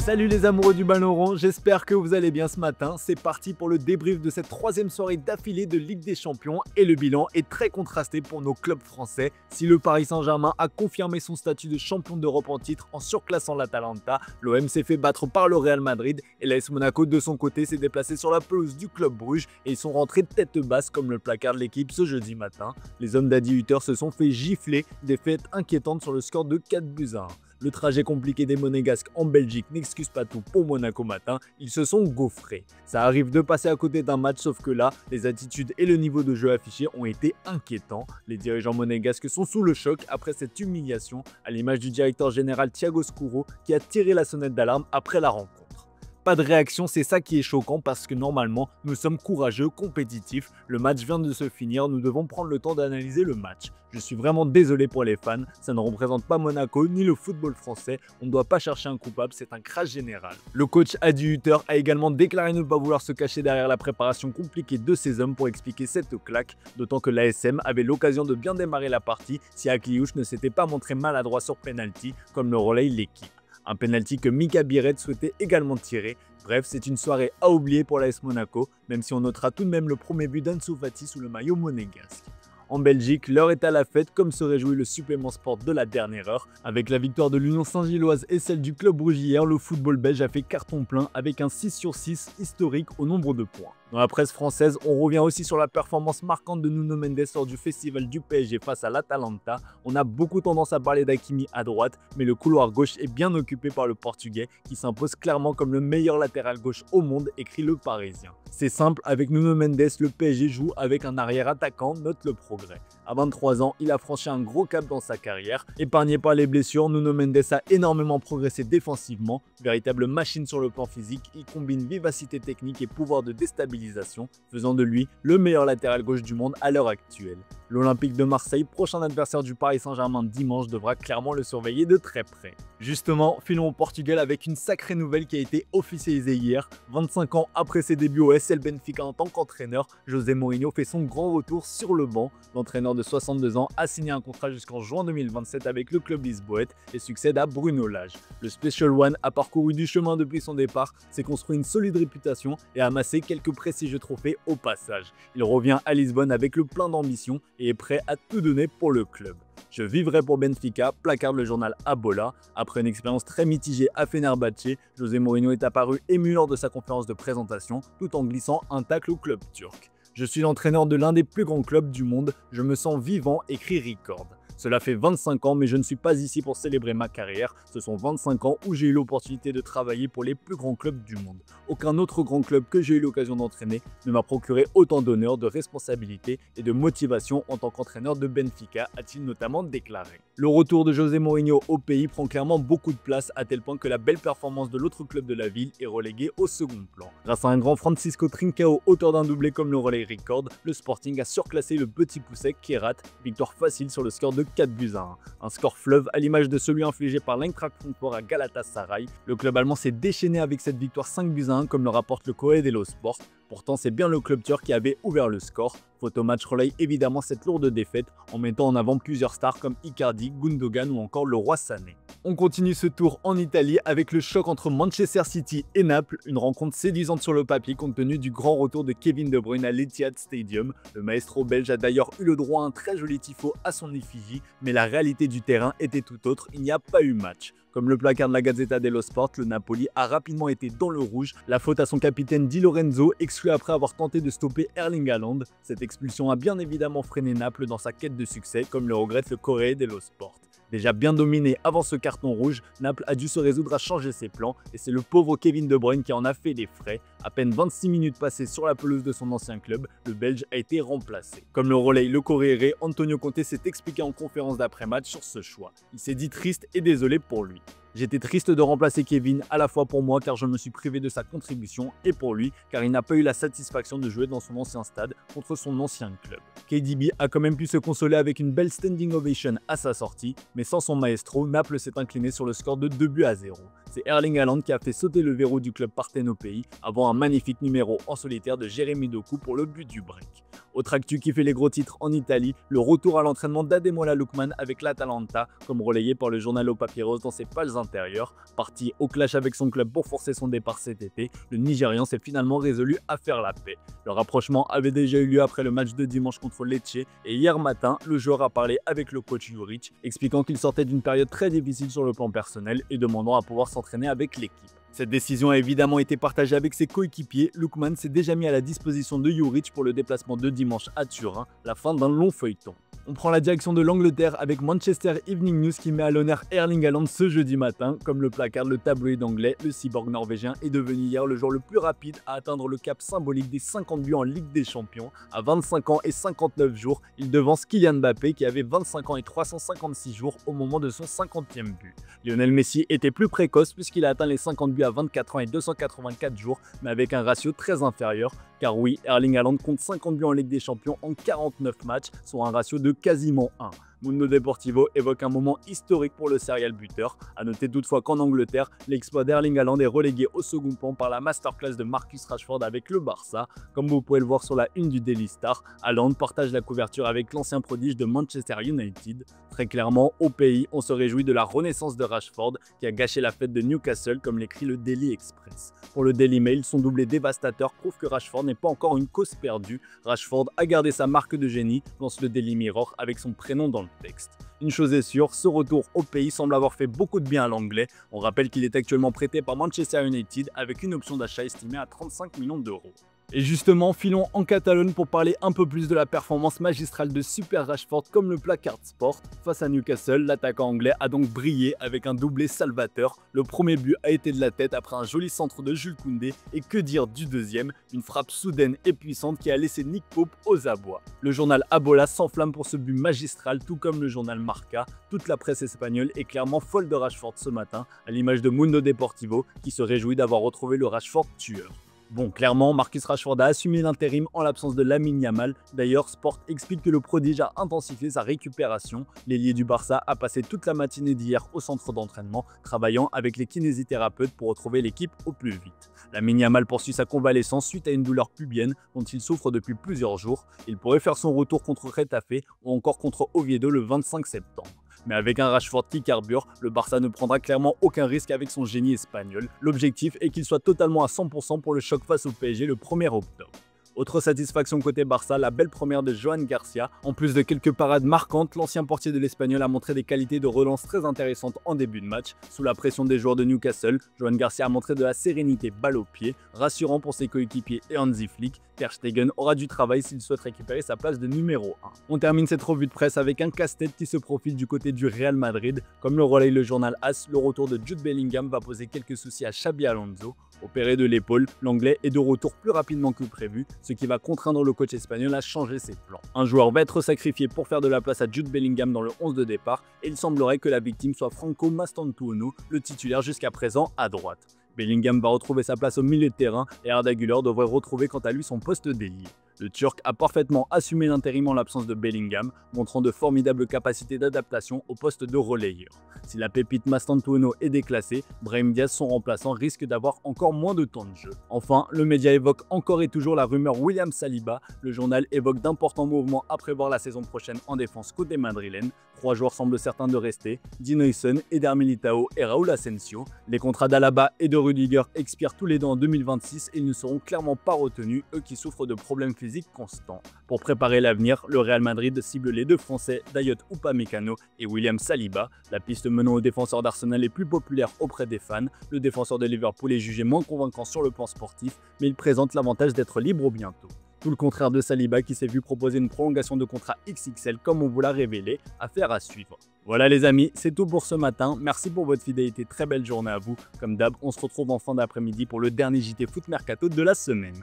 Salut les amoureux du ballon rond, j'espère que vous allez bien ce matin. C'est parti pour le débrief de cette troisième soirée d'affilée de Ligue des Champions et le bilan est très contrasté pour nos clubs français. Si le Paris Saint-Germain a confirmé son statut de champion d'Europe en titre en surclassant l'Atalanta, l'OM s'est fait battre par le Real Madrid et l'AS Monaco de son côté s'est déplacé sur la pelouse du club Bruges et ils sont rentrés tête basse comme le placard de l'équipe ce jeudi matin. Les hommes d'Adi Hutter se sont fait gifler, défaite inquiétante sur le score de 4-1. Le trajet compliqué des Monégasques en Belgique n'excuse pas tout pour Monaco matin, ils se sont gaufrés. Ça arrive de passer à côté d'un match, sauf que là, les attitudes et le niveau de jeu affiché ont été inquiétants. Les dirigeants monégasques sont sous le choc après cette humiliation, à l'image du directeur général Thiago Scuro qui a tiré la sonnette d'alarme après la rencontre. Pas de réaction, c'est ça qui est choquant parce que normalement, nous sommes courageux, compétitifs. Le match vient de se finir, nous devons prendre le temps d'analyser le match. Je suis vraiment désolé pour les fans, ça ne représente pas Monaco ni le football français. On ne doit pas chercher un coupable, c'est un crash général. Le coach Adi Hutter a également déclaré ne pas vouloir se cacher derrière la préparation compliquée de ses hommes pour expliquer cette claque, d'autant que l'ASM avait l'occasion de bien démarrer la partie si Akliouche ne s'était pas montré maladroit sur penalty comme le relaye l'équipe. Un penalty que Mika Biret souhaitait également tirer. Bref, c'est une soirée à oublier pour l'AS Monaco, même si on notera tout de même le premier but d'Ansu Fati sous le maillot monégasque. En Belgique, l'heure est à la fête comme se réjouit le supplément sport de la dernière heure. Avec la victoire de l'Union Saint-Gilloise et celle du club rouge hier, le football belge a fait carton plein avec un 6/6 historique au nombre de points. Dans la presse française, on revient aussi sur la performance marquante de Nuno Mendes lors du festival du PSG face à l'Atalanta. On a beaucoup tendance à parler d'Hakimi à droite, mais le couloir gauche est bien occupé par le Portugais qui s'impose clairement comme le meilleur latéral gauche au monde, écrit le Parisien. C'est simple, avec Nuno Mendes, le PSG joue avec un arrière attaquant, note le progrès. À 23 ans, il a franchi un gros cap dans sa carrière. Épargné par les blessures, Nuno Mendes a énormément progressé défensivement. Véritable machine sur le plan physique, il combine vivacité technique et pouvoir de déstabilisation, faisant de lui le meilleur latéral gauche du monde à l'heure actuelle. L'Olympique de Marseille, prochain adversaire du Paris Saint-Germain dimanche, devra clairement le surveiller de très près. Justement, filons au Portugal avec une sacrée nouvelle qui a été officialisée hier. 25 ans après ses débuts au SL Benfica en tant qu'entraîneur, José Mourinho fait son grand retour sur le banc. L'entraîneur de 62 ans a signé un contrat jusqu'en juin 2027 avec le club lisboète et succède à Bruno Lage. Le Special One a parcouru du chemin depuis son départ, s'est construit une solide réputation et a amassé quelques prestigieux trophées au passage. Il revient à Lisbonne avec le plein d'ambition et est prêt à tout donner pour le club. Je vivrai pour Benfica, placarde le journal Abola. Après une expérience très mitigée à Fenerbahçe, José Mourinho est apparu ému lors de sa conférence de présentation tout en glissant un tacle au club turc. Je suis l'entraîneur de l'un des plus grands clubs du monde, je me sens vivant, écrit Record. Cela fait 25 ans, mais je ne suis pas ici pour célébrer ma carrière. Ce sont 25 ans où j'ai eu l'opportunité de travailler pour les plus grands clubs du monde. Aucun autre grand club que j'ai eu l'occasion d'entraîner ne m'a procuré autant d'honneur, de responsabilité et de motivation en tant qu'entraîneur de Benfica, a-t-il notamment déclaré. Le retour de José Mourinho au pays prend clairement beaucoup de place, à tel point que la belle performance de l'autre club de la ville est reléguée au second plan. Grâce à un grand Francisco Trincao, auteur d'un doublé comme le relais Record, le Sporting a surclassé le petit pousset Kierat, victoire facile sur le score de 4-1. Un score fleuve à l'image de celui infligé par l'Eintracht Francfort à Galatasaray. Le club allemand s'est déchaîné avec cette victoire 5-1 comme le rapporte le Corriere dello Sport. Pourtant, c'est bien le club turc qui avait ouvert le score. Photomatch relaye évidemment cette lourde défaite en mettant en avant plusieurs stars comme Icardi, Gundogan ou encore le roi Sané. On continue ce tour en Italie avec le choc entre Manchester City et Naples, une rencontre séduisante sur le papier compte tenu du grand retour de Kevin De Bruyne à l'Etihad Stadium. Le maestro belge a d'ailleurs eu le droit à un très joli tifo à son effigie, mais la réalité du terrain était tout autre, il n'y a pas eu match. Comme le placard de la Gazzetta dello Sport, le Napoli a rapidement été dans le rouge. La faute à son capitaine Di Lorenzo, exclu après avoir tenté de stopper Erling Haaland. Cette expulsion a bien évidemment freiné Naples dans sa quête de succès, comme le regrette le Corriere dello Sport. Déjà bien dominé avant ce carton rouge, Naples a dû se résoudre à changer ses plans et c'est le pauvre Kevin De Bruyne qui en a fait les frais. À peine 26 minutes passées sur la pelouse de son ancien club, le Belge a été remplacé. Comme le relaye le Corriere, Antonio Conte s'est expliqué en conférence d'après-match sur ce choix. Il s'est dit triste et désolé pour lui. J'étais triste de remplacer Kevin, à la fois pour moi car je me suis privé de sa contribution et pour lui car il n'a pas eu la satisfaction de jouer dans son ancien stade contre son ancien club. KDB a quand même pu se consoler avec une belle standing ovation à sa sortie, mais sans son maestro, Naples s'est incliné sur le score de 2-0. C'est Erling Haaland qui a fait sauter le verrou du club Parthénope avant un magnifique numéro en solitaire de Jérémy Doku pour le but du break. Autre actu qui fait les gros titres en Italie, le retour à l'entraînement d'Ademola Lookman avec l'Atalanta, comme relayé par le journal O Papyrus dans ses pages intérieures. Parti au clash avec son club pour forcer son départ cet été, le Nigérian s'est finalement résolu à faire la paix. Le rapprochement avait déjà eu lieu après le match de dimanche contre Lecce et hier matin, le joueur a parlé avec le coach Juric, expliquant qu'il sortait d'une période très difficile sur le plan personnel et demandant à pouvoir s'entraîner avec l'équipe. Cette décision a évidemment été partagée avec ses coéquipiers. Lookman s'est déjà mis à la disposition de Juric pour le déplacement de dimanche à Turin, la fin d'un long feuilleton. On prend la direction de l'Angleterre avec Manchester Evening News qui met à l'honneur Erling Haaland ce jeudi matin. Comme le placarde le tabloïd anglais, le cyborg norvégien est devenu hier le joueur le plus rapide à atteindre le cap symbolique des 50 buts en Ligue des Champions. À 25 ans et 59 jours, il devance Kylian Mbappé qui avait 25 ans et 356 jours au moment de son 50e but. Lionel Messi était plus précoce puisqu'il a atteint les 50 buts à 24 ans et 284 jours, mais avec un ratio très inférieur. Car oui, Erling Haaland compte 50 buts en Ligue des Champions en 49 matchs, soit un ratio de quasiment 1. Mundo Deportivo évoque un moment historique pour le serial buteur. A noter toutefois qu'en Angleterre, l'exploit d'Erling Haaland est relégué au second plan par la masterclass de Marcus Rashford avec le Barça. Comme vous pouvez le voir sur la une du Daily Star, Haaland partage la couverture avec l'ancien prodige de Manchester United. Très clairement, au pays, on se réjouit de la renaissance de Rashford qui a gâché la fête de Newcastle comme l'écrit le Daily Express. Pour le Daily Mail, son doublé dévastateur prouve que Rashford n'est pas encore une cause perdue. Rashford a gardé sa marque de génie, lance le Daily Mirror avec son prénom dans le texte. Une chose est sûre, ce retour au pays semble avoir fait beaucoup de bien à l'anglais. On rappelle qu'il est actuellement prêté par Manchester United avec une option d'achat estimée à 35 millions d'euros. Et justement, filons en Catalogne pour parler un peu plus de la performance magistrale de Super Rashford comme le placard Sport. Face à Newcastle, l'attaquant anglais a donc brillé avec un doublé salvateur. Le premier but a été de la tête après un joli centre de Jules Koundé et que dire du deuxième, une frappe soudaine et puissante qui a laissé Nick Pope aux abois. Le journal Abola s'enflamme pour ce but magistral tout comme le journal Marca. Toute la presse espagnole est clairement folle de Rashford ce matin, à l'image de Mundo Deportivo qui se réjouit d'avoir retrouvé le Rashford tueur. Bon, clairement, Marcus Rashford a assumé l'intérim en l'absence de Lamine Yamal. D'ailleurs, Sport explique que le prodige a intensifié sa récupération. L'ailier du Barça a passé toute la matinée d'hier au centre d'entraînement, travaillant avec les kinésithérapeutes pour retrouver l'équipe au plus vite. Lamine Yamal poursuit sa convalescence suite à une douleur pubienne dont il souffre depuis plusieurs jours. Il pourrait faire son retour contre Getafe ou encore contre Oviedo le 25 septembre. Mais avec un Rashford qui carbure, le Barça ne prendra clairement aucun risque avec son génie espagnol. L'objectif est qu'il soit totalement à 100% pour le choc face au PSG le 1er octobre. Autre satisfaction côté Barça, la belle première de Joan Garcia. En plus de quelques parades marquantes, l'ancien portier de l'Espagnol a montré des qualités de relance très intéressantes en début de match. Sous la pression des joueurs de Newcastle, Joan Garcia a montré de la sérénité balle au pied, rassurant pour ses coéquipiers et Hansi Flick. Ter Stegen aura du travail s'il souhaite récupérer sa place de numéro 1. On termine cette revue de presse avec un casse-tête qui se profile du côté du Real Madrid. Comme le relaye le journal AS, le retour de Jude Bellingham va poser quelques soucis à Xabi Alonso. Opéré de l'épaule, l'anglais est de retour plus rapidement que prévu, ce qui va contraindre le coach espagnol à changer ses plans. Un joueur va être sacrifié pour faire de la place à Jude Bellingham dans le 11 de départ et il semblerait que la victime soit Franco Mastantuono, le titulaire jusqu'à présent à droite. Bellingham va retrouver sa place au milieu de terrain et Arda Güler devrait retrouver quant à lui son poste d'ailier. Le Turc a parfaitement assumé l'intérim en l'absence de Bellingham, montrant de formidables capacités d'adaptation au poste de relayeur. Si la pépite Mastantuono est déclassée, Brahim Diaz, son remplaçant, risque d'avoir encore moins de temps de jeu. Enfin, le média évoque encore et toujours la rumeur William Saliba. Le journal évoque d'importants mouvements à prévoir la saison prochaine en défense côté madrilène. 3 joueurs semblent certains de rester, Dino Heyson, Eder Militao et Raúl Asensio. Les contrats d'Alaba et de Rudiger expirent tous les deux en 2026 et ils ne seront clairement pas retenus, eux qui souffrent de problèmes physiques constants. Pour préparer l'avenir, le Real Madrid cible les deux Français Dayot Upamecano et William Saliba. La piste menant au défenseur d'Arsenal est plus populaire auprès des fans. Le défenseur de Liverpool est jugé moins convaincant sur le plan sportif, mais il présente l'avantage d'être libre bientôt. Tout le contraire de Saliba qui s'est vu proposer une prolongation de contrat XXL comme on vous l'a révélé, affaire à suivre. Voilà les amis, c'est tout pour ce matin, merci pour votre fidélité, très belle journée à vous. Comme d'hab, on se retrouve en fin d'après-midi pour le dernier JT Foot Mercato de la semaine.